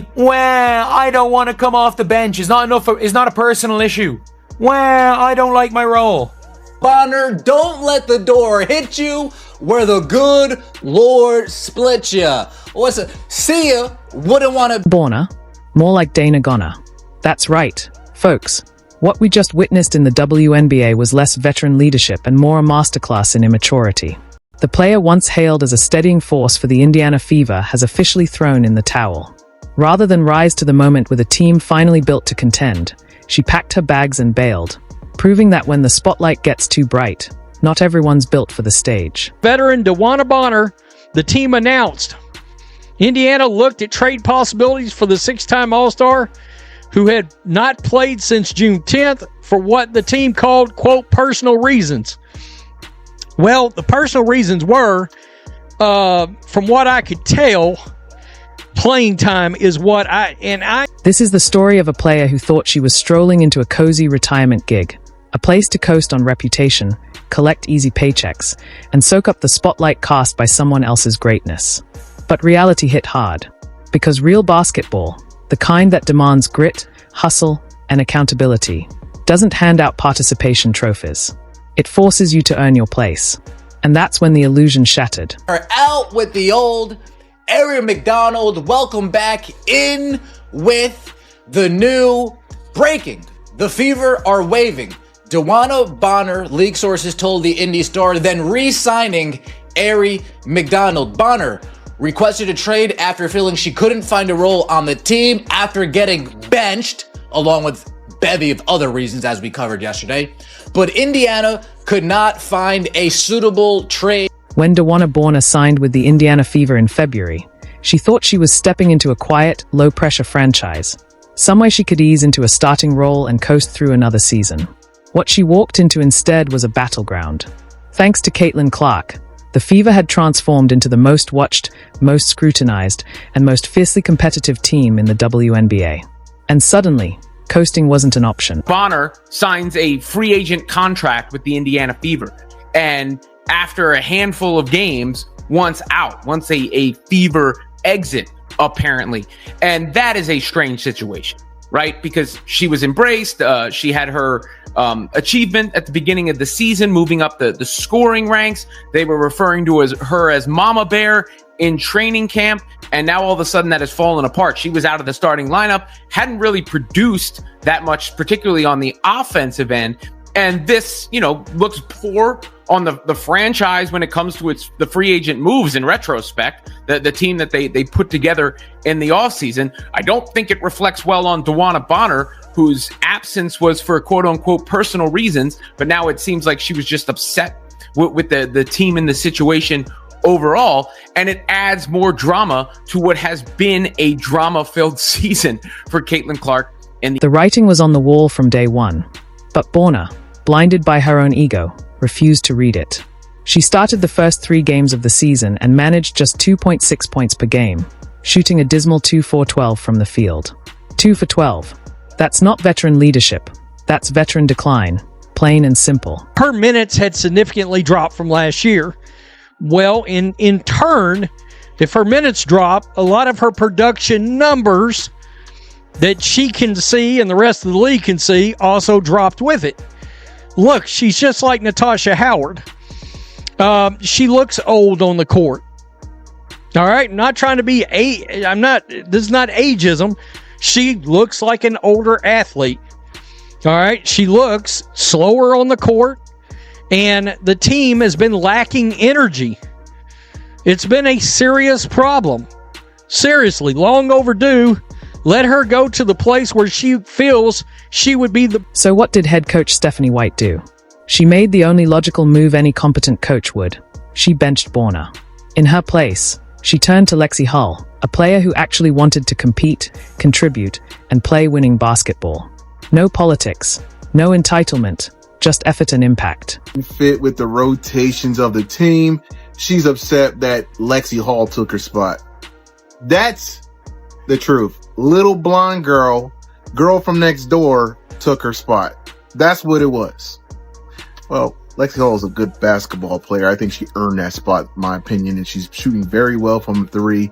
the, well, I don't want to come off the bench is not a personal issue. Well, I don't like my role. Bonner, don't let the door hit you where the good Lord split ya. See ya, wouldn't want to. Bonner, more like Dana Gonner. That's right, folks. What we just witnessed in the WNBA was less veteran leadership and more a masterclass in immaturity. The player once hailed as a steadying force for the Indiana Fever has officially thrown in the towel. Rather than rise to the moment with a team finally built to contend, she packed her bags and bailed, proving that when the spotlight gets too bright, not everyone's built for the stage. Veteran Dewanna Bonner, the team announced. Indiana looked at trade possibilities for the six-time All-Star, who had not played since June 10th for what the team called, quote, personal reasons. Well, the personal reasons were, from what I could tell, playing time is what This is the story of a player who thought she was strolling into a cozy retirement gig, a place to coast on reputation, collect easy paychecks, and soak up the spotlight cast by someone else's greatness. But reality hit hard, because real basketball, the kind that demands grit, hustle, and accountability, doesn't hand out participation trophies. It forces you to earn your place. And that's when the illusion shattered. Out with the old. Aria McDonald, welcome back in with the new breaking. The Fever are waving. Dewanna Bonner, league sources told the Indy Star, then re-signing Aria McDonald. Bonner requested a trade after feeling she couldn't find a role on the team after getting benched, along with bevy of other reasons as we covered yesterday. But Indiana could not find a suitable trade. When Dewanna Bonner signed with the Indiana Fever in February, she thought she was stepping into a quiet, low-pressure franchise, somewhere she could ease into a starting role and coast through another season. What she walked into instead was a battleground. Thanks to Caitlin Clark, the Fever had transformed into the most watched, most scrutinized, and most fiercely competitive team in the WNBA. And suddenly, coasting wasn't an option. Bonner signs a free agent contract with the Indiana Fever. And after a handful of games, wants a Fever exit, apparently. And that is a strange situation, right? Because she was embraced. She had her achievement at the beginning of the season, moving up the scoring ranks. They were referring to her as Mama Bear in training camp. And now all of a sudden that has fallen apart. She was out of the starting lineup, hadn't really produced that much, particularly on the offensive end. And this, looks poor on the franchise when it comes to the free agent moves in retrospect, the team that they put together in the offseason. I don't think it reflects well on Dewanna Bonner, whose absence was for quote-unquote personal reasons, but now it seems like she was just upset with the team and the situation overall, and it adds more drama to what has been a drama-filled season for Caitlin Clark. The writing was on the wall from day one, but Bonner, blinded by her own ego, refused to read it. She started the first 3 games of the season and managed just 2.6 points per game, shooting a dismal 2-for-12 from the field. 2 for 12. That's not veteran leadership. That's veteran decline, plain and simple. Her minutes had significantly dropped from last year. Well, in turn, if her minutes drop, a lot of her production numbers that she can see and the rest of the league can see also dropped with it. Look, she's just like Natasha Howard. She looks old on the court. All right, not trying to be this is not ageism. She looks like an older athlete. All right, she looks slower on the court, and the team has been lacking energy. It's been a serious problem. Seriously, long overdue. Let her go to the place where she feels she would be the... So what did head coach Stephanie White do? She made the only logical move any competent coach would. She benched Bonner. In her place, she turned to Lexi Hull, a player who actually wanted to compete, contribute, and play winning basketball. No politics, no entitlement, just effort and impact. Fit with the rotations of the team. She's upset that Lexi Hall took her spot. That's the truth. Little blonde girl from next door took her spot. That's what it was. Well, Lexi Hall is a good basketball player. I think she earned that spot, in my opinion, and she's shooting very well from 3.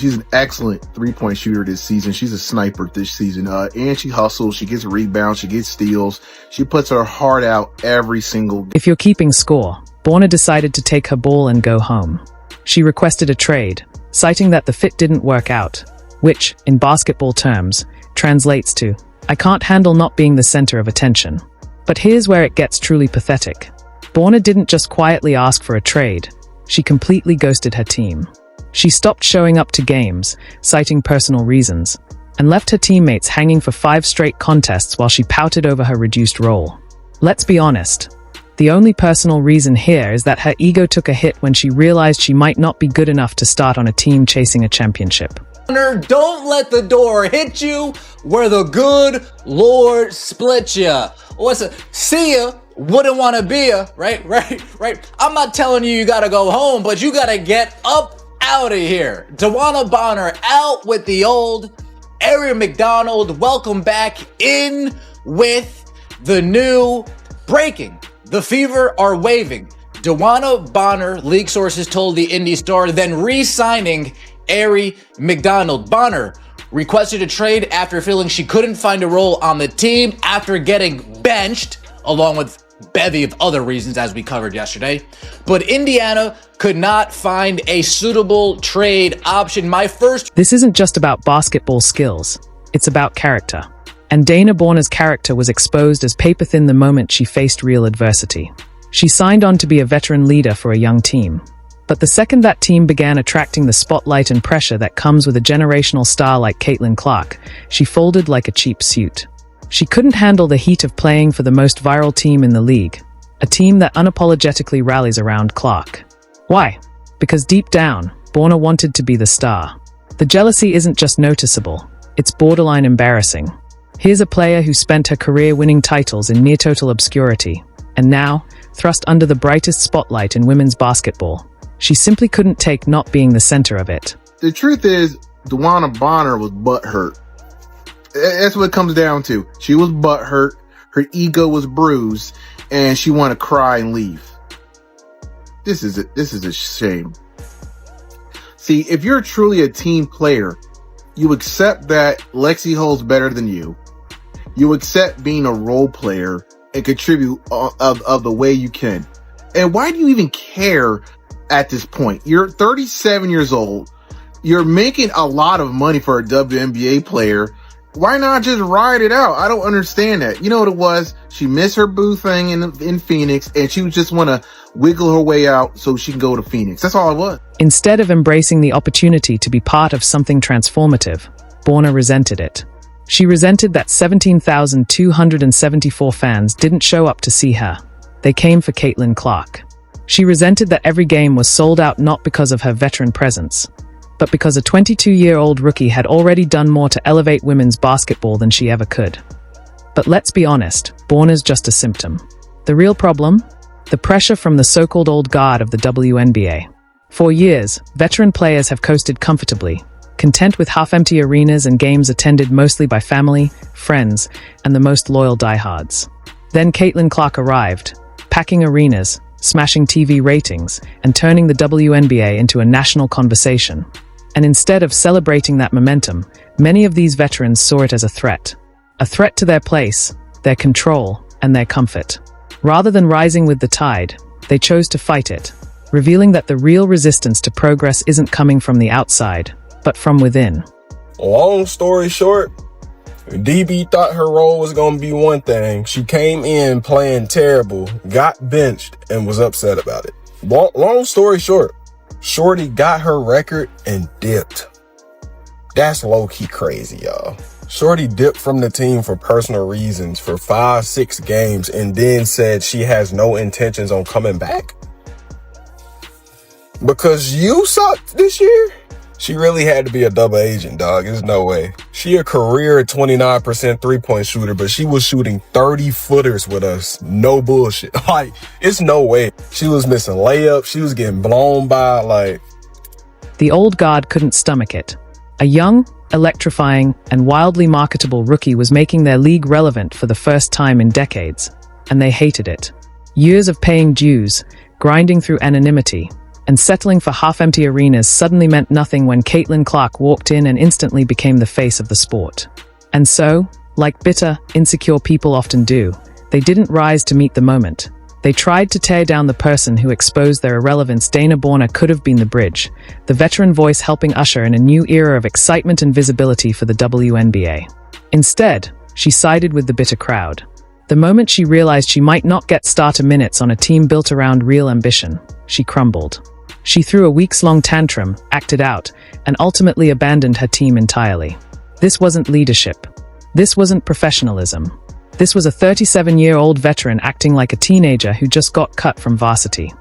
She's an excellent three-point shooter this season. She's a sniper this season. And she hustles. She gets rebounds. She gets steals. She puts her heart out every single game. If you're keeping score, Bonner decided to take her ball and go home. She requested a trade, citing that the fit didn't work out, which, in basketball terms, translates to, I can't handle not being the center of attention. But here's where it gets truly pathetic. Bonner didn't just quietly ask for a trade. She completely ghosted her team. She stopped showing up to games, citing personal reasons, and left her teammates hanging for 5 straight contests while she pouted over her reduced role. Let's be honest. The only personal reason here is that her ego took a hit when she realized she might not be good enough to start on a team chasing a championship. Don't let the door hit you where the good Lord split you. See ya, wouldn't want to be ya, right? I'm not telling you gotta go home, but you gotta get up out of here. Dewanna Bonner out with the old. Aaron McDonald, welcome back in with the new breaking. The Fever are waving. Dewanna Bonner, league sources told the Indy Star, then re-signing Ari McDonald. Bonner requested a trade after feeling she couldn't find a role on the team after getting benched, along with bevy of other reasons as we covered yesterday. But Indiana could not find a suitable trade option. This isn't just about basketball skills. It's about character. And Dewanna Bonner's character was exposed as paper thin the moment she faced real adversity. She signed on to be a veteran leader for a young team. But the second that team began attracting the spotlight and pressure that comes with a generational star like Caitlin Clark, she folded like a cheap suit. She couldn't handle the heat of playing for the most viral team in the league, a team that unapologetically rallies around Clark. Why? Because deep down, Bonner wanted to be the star. The jealousy isn't just noticeable, it's borderline embarrassing. Here's a player who spent her career winning titles in near-total obscurity, and now, thrust under the brightest spotlight in women's basketball. She simply couldn't take not being the center of it. The truth is, Dewanna Bonner was butthurt. That's what it comes down to. She was butthurt, her ego was bruised, and she wanted to cry and leave. This is a shame. See, if you're truly a team player, you accept that Lexi Hull's better than you. You accept being a role player and contribute of the way you can. And why do you even care at this point? You're 37 years old. You're making a lot of money for a WNBA player. Why not just ride it out? I don't understand that. You know what it was? She missed her boo thing in Phoenix, and she would just want to wiggle her way out so she can go to Phoenix. That's all it was. Instead of embracing the opportunity to be part of something transformative, Bonner resented it. She resented that 17,274 fans didn't show up to see her. They came for Caitlin Clark. She resented that every game was sold out not because of her veteran presence, but because a 22-year-old rookie had already done more to elevate women's basketball than she ever could. But let's be honest, Bonner's just a symptom. The real problem? The pressure from the so-called old guard of the WNBA. For years, veteran players have coasted comfortably, content with half-empty arenas and games attended mostly by family, friends, and the most loyal diehards. Then Caitlin Clark arrived, packing arenas, smashing TV ratings, and turning the WNBA into a national conversation. And instead of celebrating that momentum, many of these veterans saw it as a threat to their place, their control, and their comfort. Rather than rising with the tide, they chose to fight it, revealing that the real resistance to progress isn't coming from the outside, but from within. Long story short, DB thought her role was going to be one thing. She came in playing terrible, got benched, and was upset about it. Long story short, Shorty got her record and dipped. That's low-key crazy, y'all. Shorty dipped from the team for personal reasons for 5-6 games and then said she has no intentions on coming back. Because you sucked this year? She really had to be a double agent, dog. There's no way. She a career 29% three-point shooter, but she was shooting 30-footers with us. No bullshit. Like, it's no way. She was missing layups. She was getting blown by, like... The old guard couldn't stomach it. A young, electrifying, and wildly marketable rookie was making their league relevant for the first time in decades, and they hated it. Years of paying dues, grinding through anonymity, and settling for half-empty arenas suddenly meant nothing when Caitlin Clark walked in and instantly became the face of the sport. And so, like bitter, insecure people often do, they didn't rise to meet the moment. They tried to tear down the person who exposed their irrelevance. Dewanna Bonner could have been the bridge, the veteran voice helping usher in a new era of excitement and visibility for the WNBA. Instead, she sided with the bitter crowd. The moment she realized she might not get starter minutes on a team built around real ambition, she crumbled. She threw a weeks-long tantrum, acted out, and ultimately abandoned her team entirely. This wasn't leadership. This wasn't professionalism. This was a 37-year-old veteran acting like a teenager who just got cut from varsity.